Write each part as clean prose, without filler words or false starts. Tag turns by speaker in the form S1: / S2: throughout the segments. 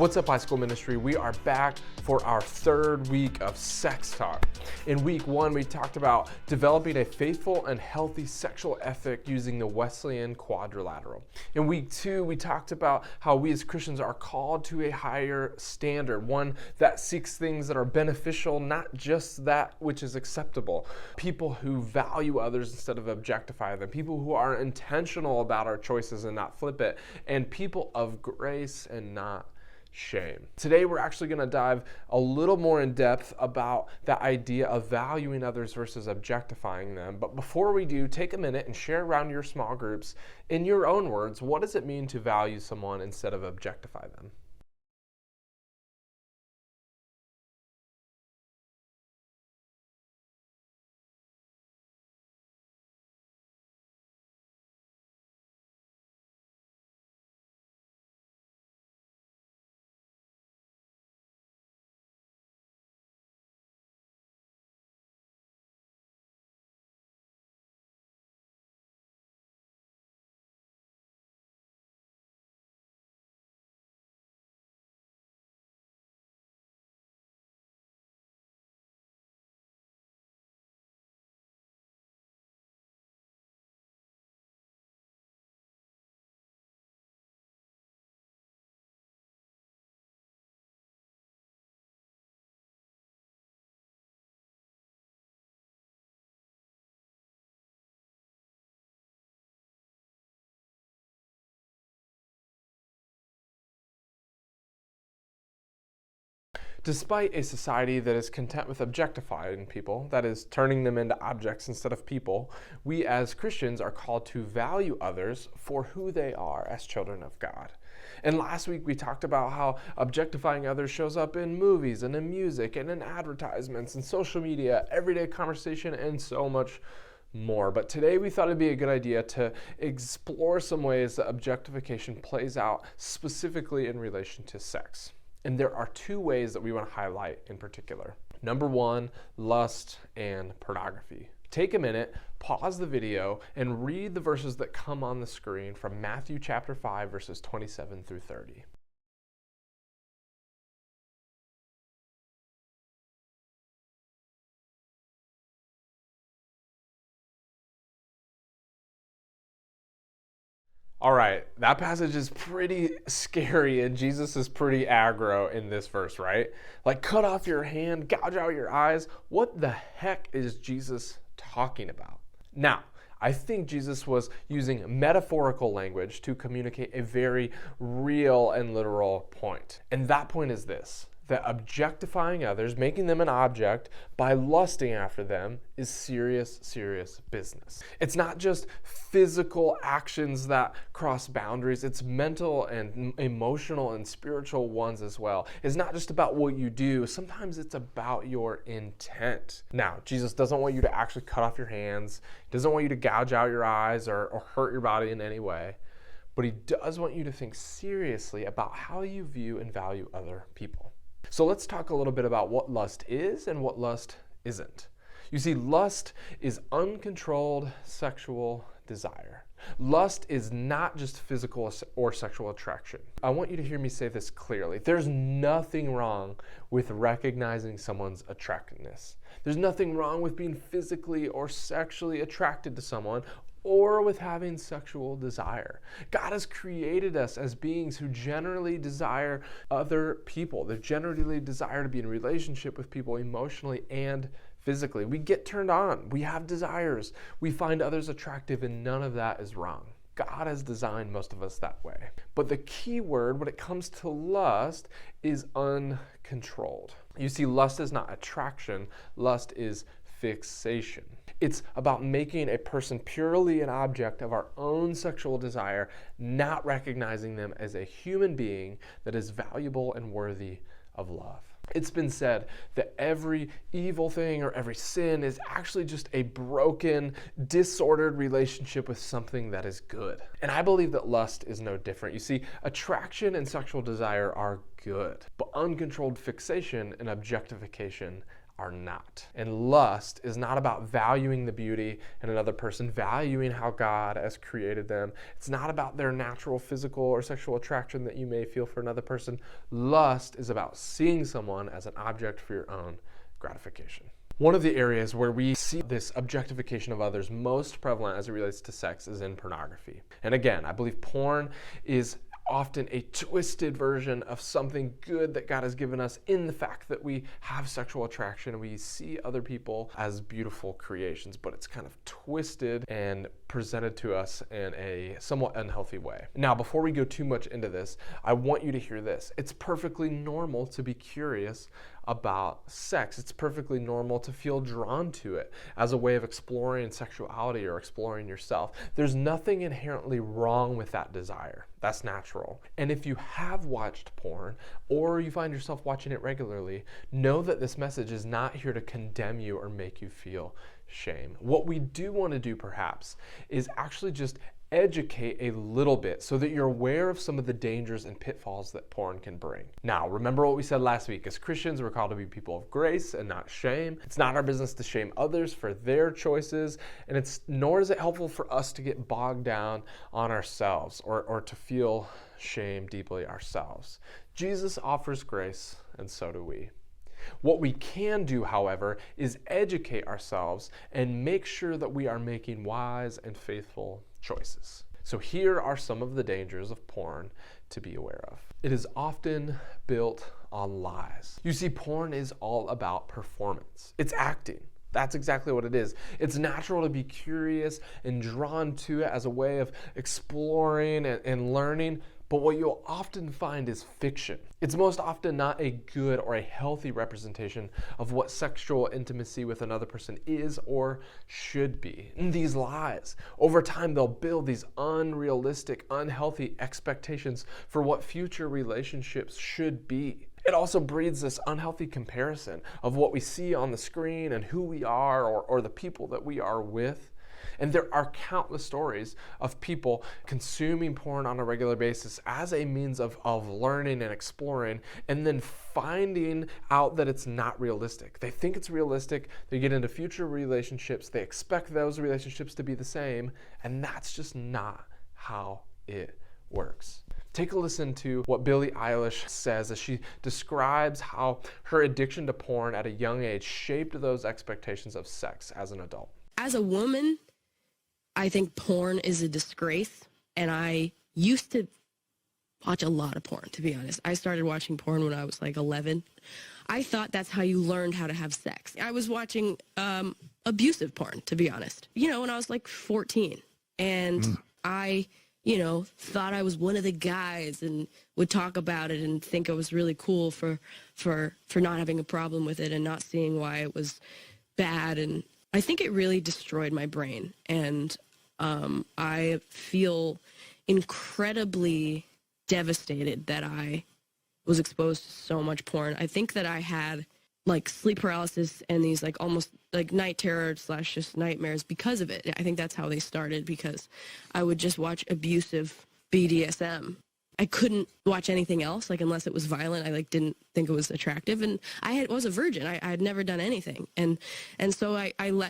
S1: What's up, High School Ministry? We are back for our third week of Sex Talk. In week one, we talked about developing a faithful and healthy sexual ethic using the Wesleyan quadrilateral. In week two, we talked about how we as Christians are called to a higher standard, one that seeks things that are beneficial, not just that which is acceptable. People who value others instead of objectify them, people who are intentional about our choices and not flip it, and people of grace and not shame. Today we're actually going to dive a little more in depth about the idea of valuing others versus objectifying them. But before we do, take a minute and share around your small groups, in your own words, what does it mean to value someone instead of objectify them? Despite a society that is content with objectifying people, that is, turning them into objects instead of people, we as Christians are called to value others for who they are as children of God. And last week we talked about how objectifying others shows up in movies and in music and in advertisements and social media, everyday conversation, and so much more. But today we thought it'd be a good idea to explore some ways that objectification plays out specifically in relation to sex. And there are two ways that we want to highlight in particular. Number one, lust and pornography. Take a minute, pause the video, and read the verses that come on the screen from Matthew chapter 5, verses 27 through 30. All right, that passage is pretty scary, and Jesus is pretty aggro in this verse, right? Like, cut off your hand, gouge out your eyes. What the heck is Jesus talking about? Now, I think Jesus was using metaphorical language to communicate a very real and literal point. And that point is this: that objectifying others, making them an object by lusting after them, is serious, serious business. It's not just physical actions that cross boundaries, it's mental and emotional and spiritual ones as well. It's not just about what you do, sometimes it's about your intent. Now, Jesus doesn't want you to actually cut off your hands, he doesn't want you to gouge out your eyes or hurt your body in any way, but he does want you to think seriously about how you view and value other people. So let's talk a little bit about what lust is and what lust isn't. You see, lust is uncontrolled sexual desire. Lust is not just physical or sexual attraction. I want you to hear me say this clearly. There's nothing wrong with recognizing someone's attractiveness. There's nothing wrong with being physically or sexually attracted to someone or with having sexual desire. God has created us as beings who generally desire other people. They generally desire to be in relationship with people emotionally and physically. We get turned on. We have desires. We find others attractive, and none of that is wrong. God has designed most of us that way. But the key word when it comes to lust is uncontrolled. You see, lust is not attraction. Lust is fixation. It's about making a person purely an object of our own sexual desire, not recognizing them as a human being that is valuable and worthy of love. It's been said that every evil thing or every sin is actually just a broken, disordered relationship with something that is good. And I believe that lust is no different. You see, attraction and sexual desire are good, but uncontrolled fixation and objectification are not. And lust is not about valuing the beauty in another person, valuing how God has created them. It's not about their natural physical or sexual attraction that you may feel for another person. Lust is about seeing someone as an object for your own gratification. One of the areas where we see this objectification of others most prevalent as it relates to sex is in pornography. And again, I believe porn is often a twisted version of something good that God has given us in the fact that we have sexual attraction and we see other people as beautiful creations, but it's kind of twisted and presented to us in a somewhat unhealthy way. Now, before we go too much into this, I want you to hear this. It's perfectly normal to be curious about sex. It's perfectly normal to feel drawn to it as a way of exploring sexuality or exploring yourself. There's nothing inherently wrong with that desire. That's natural. And if you have watched porn or you find yourself watching it regularly, know that this message is not here to condemn you or make you feel shame. What we do want to do perhaps is actually just educate a little bit so that you're aware of some of the dangers and pitfalls that porn can bring. Now, remember what we said last week. As Christians, we're called to be people of grace and not shame. It's not our business to shame others for their choices, and nor is it helpful for us to get bogged down on ourselves or to feel shame deeply ourselves. Jesus offers grace, and so do we. What we can do, however, is educate ourselves and make sure that we are making wise and faithful choices. So here are some of the dangers of porn to be aware of. It is often built on lies. You see, porn is all about performance. It's acting. That's exactly what it is. It's natural to be curious and drawn to it as a way of exploring and learning, but what you'll often find is fiction. It's most often not a good or a healthy representation of what sexual intimacy with another person is or should be. And these lies, over time, they'll build these unrealistic, unhealthy expectations for what future relationships should be. It also breeds this unhealthy comparison of what we see on the screen and who we are or the people that we are with. And there are countless stories of people consuming porn on a regular basis as a means of learning and exploring, and then finding out that it's not realistic. They think it's realistic, they get into future relationships, they expect those relationships to be the same, and that's just not how it works. Take a listen to what Billie Eilish says as she describes how her addiction to porn at a young age shaped those expectations of sex as an adult.
S2: As a woman, I think porn is a disgrace, and I used to watch a lot of porn, to be honest. I started watching porn when I was like 11. I thought that's how you learned how to have sex. I was watching abusive porn, to be honest, when I was like 14. And I, thought I was one of the guys and would talk about it and think it was really cool for not having a problem with it and not seeing why it was bad. And I think it really destroyed my brain, and I feel incredibly devastated that I was exposed to so much porn. I think that I had like sleep paralysis and these like almost like night terror / just nightmares because of it. I think that's how they started, because I would just watch abusive BDSM. I couldn't watch anything else, like, unless it was violent. I didn't think it was attractive, and I was a virgin. I had never done anything, and so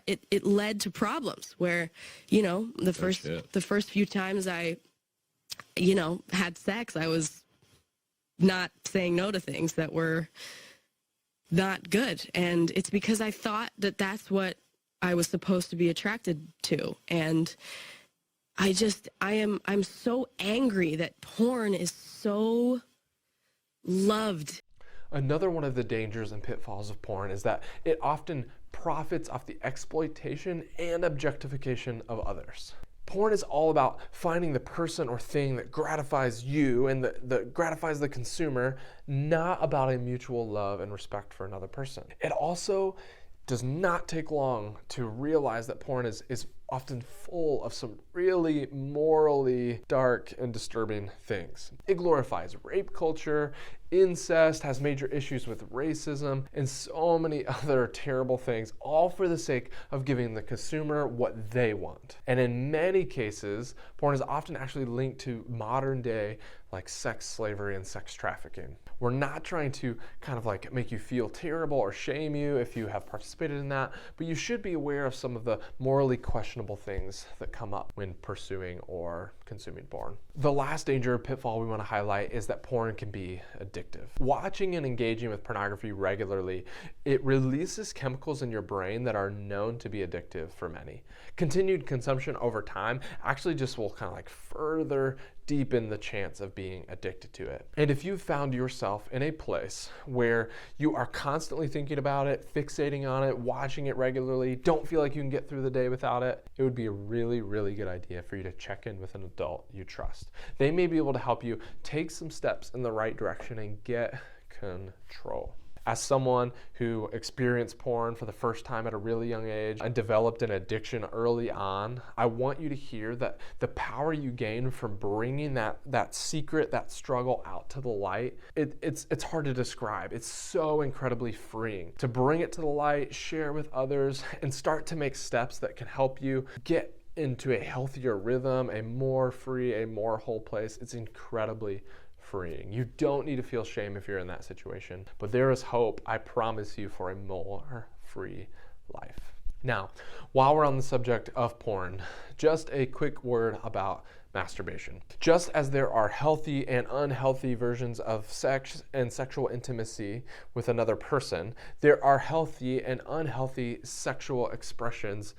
S2: it led to problems where, the first few times I, had sex, I was not saying no to things that were not good, and it's because I thought that that's what I was supposed to be attracted to, and I'm so angry that porn is so loved.
S1: Another one of the dangers and pitfalls of porn is that it often profits off the exploitation and objectification of others. Porn is all about finding the person or thing that gratifies you and that gratifies the consumer, not about a mutual love and respect for another person. It also does not take long to realize that porn is often full of some really morally dark and disturbing things. It glorifies rape culture, incest, has major issues with racism, and so many other terrible things, all for the sake of giving the consumer what they want. And in many cases, porn is often actually linked to modern day like sex slavery and sex trafficking. We're not trying to kind of like make you feel terrible or shame you if you have participated in that, but you should be aware of some of the morally questionable things that come up when pursuing or consuming porn. The last danger pitfall we want to highlight is that porn can be addictive. Watching and engaging with pornography regularly, it releases chemicals in your brain that are known to be addictive for many. Continued consumption over time actually just will kind of like further deepen the chance of being addicted to it. And if you've found yourself in a place where you are constantly thinking about it, fixating on it, watching it regularly, don't feel like you can get through the day without it, it would be a really, really good idea for you to check in with an adult you trust. They may be able to help you take some steps in the right direction and get control. As someone who experienced porn for the first time at a really young age and developed an addiction early on, I want you to hear that the power you gain from bringing that secret, that struggle out to the light, it's hard to describe. It's so incredibly freeing to bring it to the light, share with others, and start to make steps that can help you get into a healthier rhythm, a more free, a more whole place. It's incredibly freeing. You don't need to feel shame if you're in that situation, but there is hope, I promise you, for a more free life. Now, while we're on the subject of porn, just a quick word about masturbation. Just as there are healthy and unhealthy versions of sex and sexual intimacy with another person, there are healthy and unhealthy sexual expressions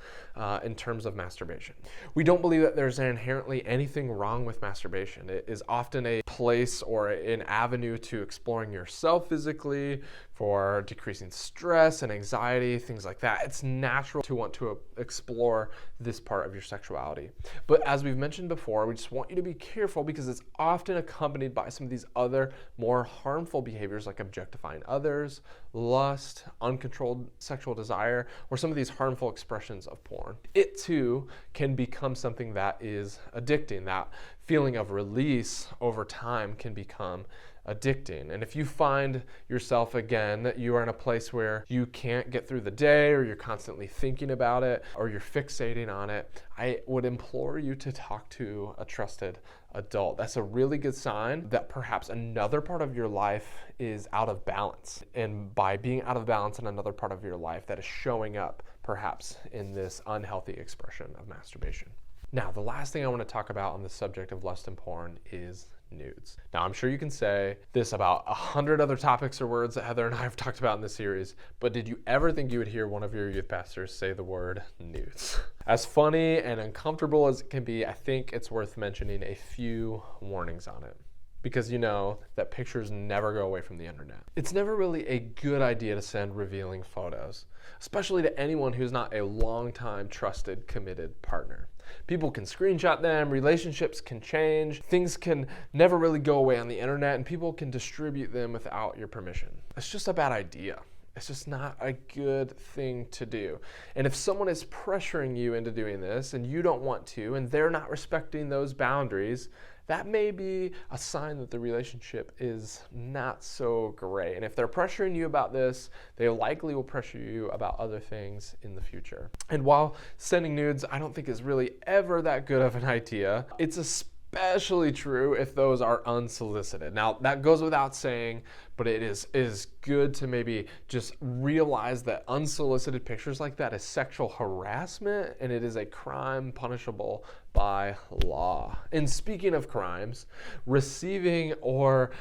S1: in terms of masturbation. We don't believe that there's inherently anything wrong with masturbation. It is often a place or an avenue to exploring yourself physically, for decreasing stress and anxiety, things like that. It's natural to want to explore this part of your sexuality. But as we've mentioned before, we just want you to be careful because it's often accompanied by some of these other more harmful behaviors like objectifying others, lust, uncontrolled sexual desire, or some of these harmful expressions of porn. It too can become something that is addicting. That feeling of release over time can become addicting. And if you find yourself again that you are in a place where you can't get through the day, or you're constantly thinking about it, or you're fixating on it, I would implore you to talk to a trusted adult. That's a really good sign that perhaps another part of your life is out of balance. And by being out of balance in another part of your life, that is showing up perhaps in this unhealthy expression of masturbation. Now, the last thing I want to talk about on the subject of lust and porn is nudes. Now, I'm sure you can say this about 100 other topics or words that Heather and I have talked about in this series, but did you ever think you would hear one of your youth pastors say the word nudes? As funny and uncomfortable as it can be, I think it's worth mentioning a few warnings on it. Because you know that pictures never go away from the internet. It's never really a good idea to send revealing photos, especially to anyone who's not a long-time, trusted, committed partner. People can screenshot them, relationships can change, things can never really go away on the internet, and people can distribute them without your permission. It's just a bad idea. It's just not a good thing to do. And if someone is pressuring you into doing this and you don't want to, and they're not respecting those boundaries, that may be a sign that the relationship is not so great. And if they're pressuring you about this, they likely will pressure you about other things in the future. And while sending nudes, I don't think is really ever that good of an idea, it's especially true if those are unsolicited. Now, that goes without saying, but it is good to maybe just realize that unsolicited pictures like that is sexual harassment, and it is a crime punishable by law. And speaking of crimes, receiving or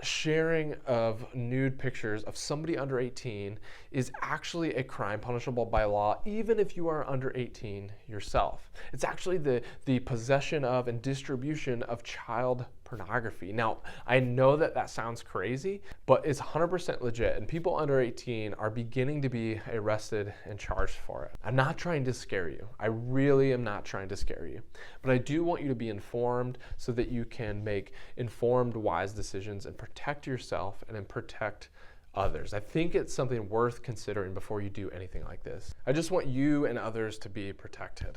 S1: sharing of nude pictures of somebody under 18 is actually a crime punishable by law, even if you are under 18 yourself. It's actually the possession of and distribution of child pornography. Now, I know that sounds crazy, but it's 100% legit, and people under 18 are beginning to be arrested and charged for it. I'm not trying to scare you. I really am not trying to scare you. But I do want you to be informed so that you can make informed, wise decisions and protect yourself and then protect others. I think it's something worth considering before you do anything like this. I just want you and others to be protected.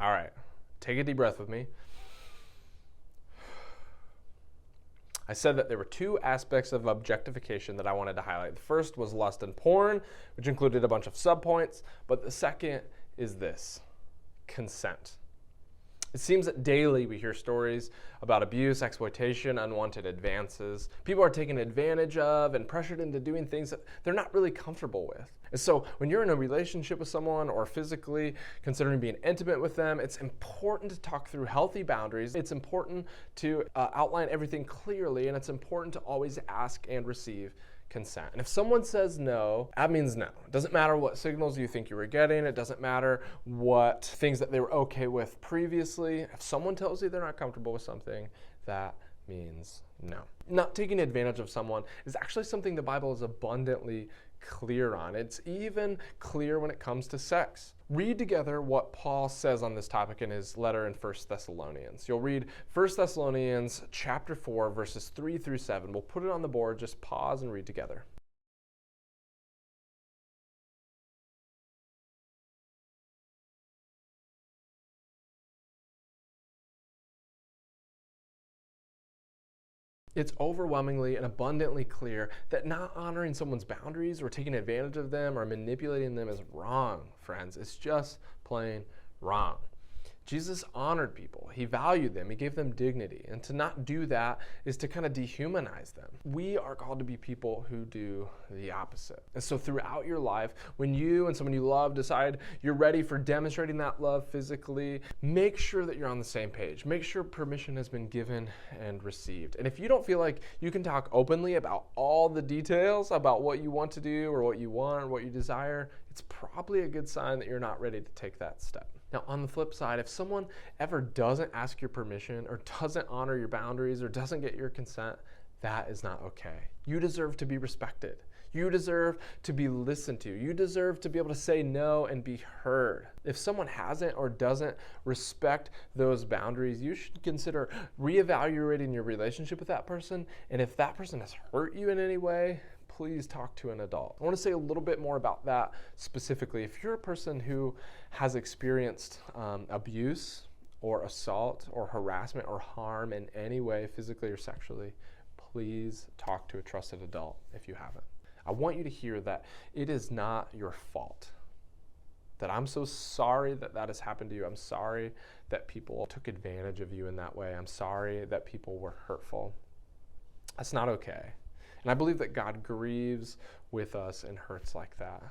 S1: All right, take a deep breath with me. I said that there were two aspects of objectification that I wanted to highlight. The first was lust and porn, which included a bunch of subpoints, but the second is this: consent. It seems that daily we hear stories about abuse, exploitation, unwanted advances. People are taken advantage of and pressured into doing things that they're not really comfortable with. And so when you're in a relationship with someone or physically considering being intimate with them, it's important to talk through healthy boundaries. It's important to outline everything clearly, and it's important to always ask and receive consent. And if someone says no, that means no. It doesn't matter what signals you think you were getting. It doesn't matter what things that they were okay with previously. If someone tells you they're not comfortable with something, that means no. Not taking advantage of someone is actually something the Bible is abundantly clear on. It's even clear when it comes to sex. Read together what Paul says on this topic in his letter in 1 Thessalonians. You'll read 1 Thessalonians chapter 4, verses 3 through 7. We'll put it on the board. Just pause and read together. It's overwhelmingly and abundantly clear that not honoring someone's boundaries or taking advantage of them or manipulating them is wrong, friends. It's just plain wrong. Jesus honored people. He valued them. He gave them dignity. And to not do that is to kind of dehumanize them. We are called to be people who do the opposite. And so throughout your life, when you and someone you love decide you're ready for demonstrating that love physically, make sure that you're on the same page. Make sure permission has been given and received. And if you don't feel like you can talk openly about all the details about what you want to do or what you want or what you desire, it's probably a good sign that you're not ready to take that step. Now, on the flip side, if someone ever doesn't ask your permission or doesn't honor your boundaries or doesn't get your consent, that is not okay. You deserve to be respected. You deserve to be listened to. You deserve to be able to say no and be heard. If someone hasn't or doesn't respect those boundaries, you should consider reevaluating your relationship with that person. And if that person has hurt you in any way, please talk to an adult. I want to say a little bit more about that specifically. If you're a person who has experienced abuse or assault or harassment or harm in any way, physically or sexually, please talk to a trusted adult if you haven't. I want you to hear that it is not your fault. That I'm so sorry that that has happened to you. I'm sorry that people took advantage of you in that way. I'm sorry that people were hurtful. That's not okay. And I believe that God grieves with us in hurts like that.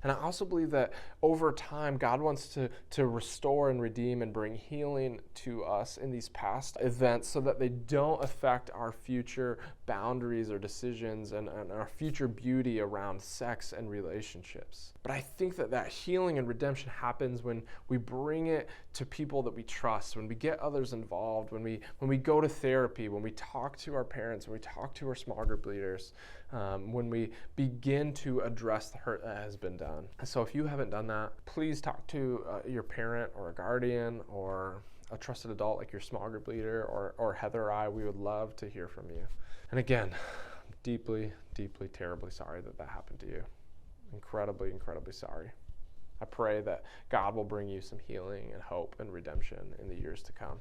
S1: And I also believe that over time, God wants to restore and redeem and bring healing to us in these past events so that they don't affect our future boundaries or decisions and our future beauty around sex and relationships. But I think that healing and redemption happens when we bring it to people that we trust, when we get others involved, when we go to therapy, when we talk to our parents, when we talk to our small group leaders, when we begin to address the hurt that has been done. So if you haven't done that, please talk to your parent or a guardian or a trusted adult like your small group leader or Heather or I. We would love to hear from you. And again, I'm deeply, deeply, terribly sorry that happened to you. Incredibly, incredibly sorry. I pray that God will bring you some healing and hope and redemption in the years to come.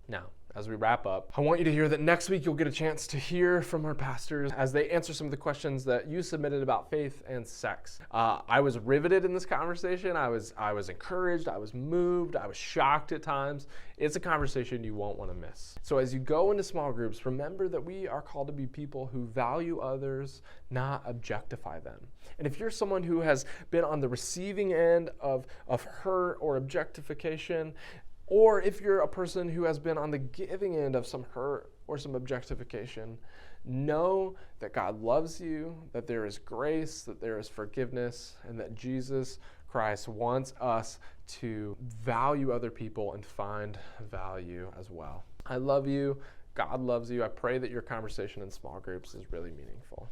S1: Now, as we wrap up, I want you to hear that next week you'll get a chance to hear from our pastors as they answer some of the questions that you submitted about faith and sex. I was riveted in this conversation. I was encouraged. I was moved. I was shocked at times. It's a conversation you won't want to miss. So as you go into small groups, remember that we are called to be people who value others, not objectify them. And if you're someone who has been on the receiving end of hurt or objectification, or if you're a person who has been on the giving end of some hurt or some objectification, know that God loves you, that there is grace, that there is forgiveness, and that Jesus Christ wants us to value other people and find value as well. I love you. God loves you. I pray that your conversation in small groups is really meaningful.